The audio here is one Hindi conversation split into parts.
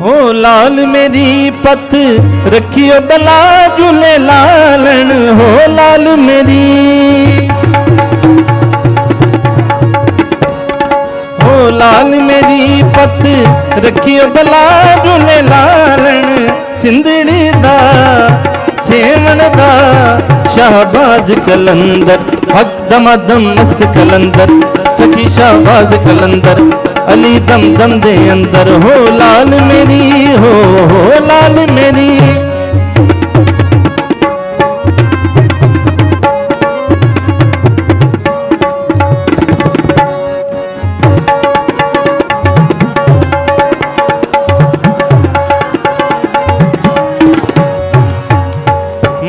हो लाल मेरी पथ रखियो बला झूले लालन, हो लाल मेरी, हो लाल मेरी पथ रखियो बला झूले लालन, सिंधड़ी दा सेवन दा शाहबाज कलंदर, हक दमादम मस्त कलंदर, सखी शाहबाज कलंदर, अली दम दम दे अंदर, हो लाल मेरी, हो लाल मेरी।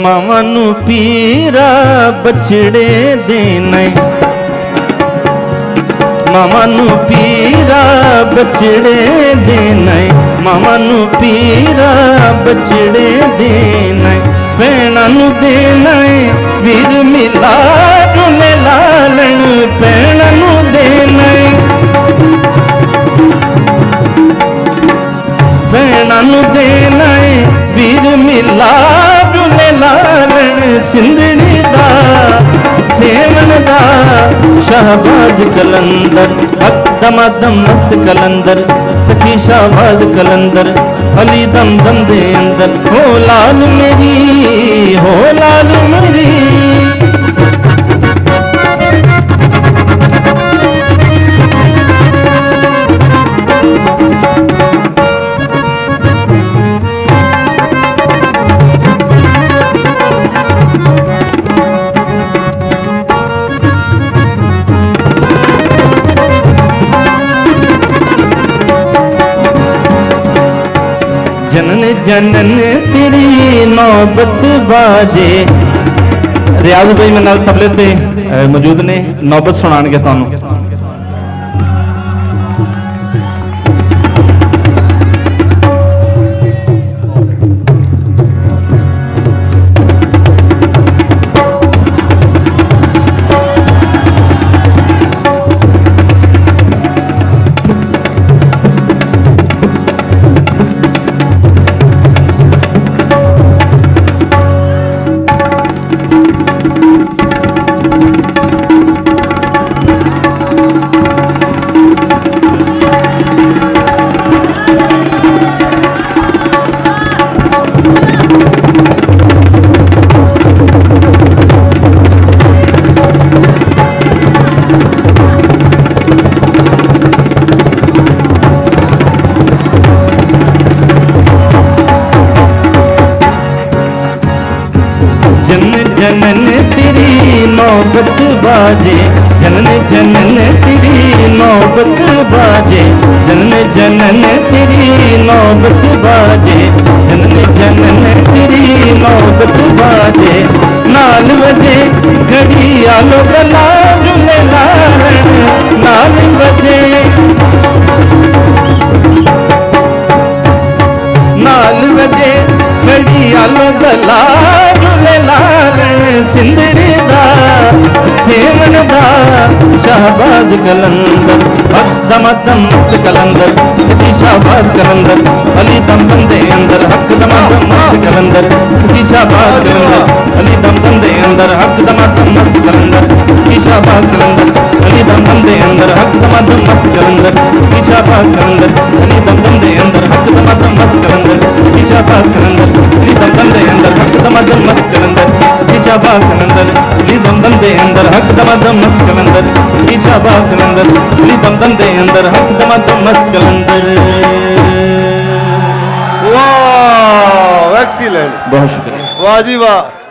मामा नू पीरा बछड़े देना, मामा नू पीरा बछड़े देना, मामा नू पीरा बछड़े देना, भैणा नू देना वीर मिला झूले लालन, भैणा नू देना, भैणा नू देना वीर मिला झूले लालन, सिंधड़ी दा सेवन दा शाहबाज कलंदर, हक दमादम मस्त कलंदर, सखी शाहबाज कलंदर, अली दम दम दे अंदर, हो लाल मेरी, हो लाल मेरी। जनन जनन तेरी नौबत बाजे। रियाज भाई मेरे नाल तबले ते मौजूद ने, नौबत सुनाणगे तुहानू। जनन तेरी नौबत बाजे, जनन जनन तेरी नौबत बाजे, जनन जनन तेरी नौबत बाजे, जनन जनन तेरी नौबत बाजे, नाल बजे घड़ी आलो बला झूले लालन, नाल बजे नाल बजे घड़ी आलो बला झूले लालन, सिंधड़ी दा सेवन दा शाहबाज कलंदर, हक दमादम मस्त कलंदर, सखी शाहबाज कलंदर, अली दम दम दे अंदर, हक दमादम मस्त कलंदर, सखी शाहबाज कलंदर, अली दम दम दे अंदर, हक दमादम मस्त कलंदर, सखी शाहबाज कलंदर, अली दम दम दे अंदर, हक दमादम मस्त कलंदर, सखी शाहबाज कलंदर, अली दम दम दे अंदर, हक दमादम मस्त कलंदर, सखी शाहबाज कलंदर, अली दम दम दे अंदर, हक दमादम मस्त कलंदर, सखी शाहबाज कलंदर, अली दम दम दे अंदर, हक दमादम मस्त कलंदर, सखी शाहबाज कलंदर, अली दम दम दे अंदर, हक दमादम मस्त कलंदर। वाह, एक्सीलेंट, बहुत शुक्रिया। वाह जी वाह।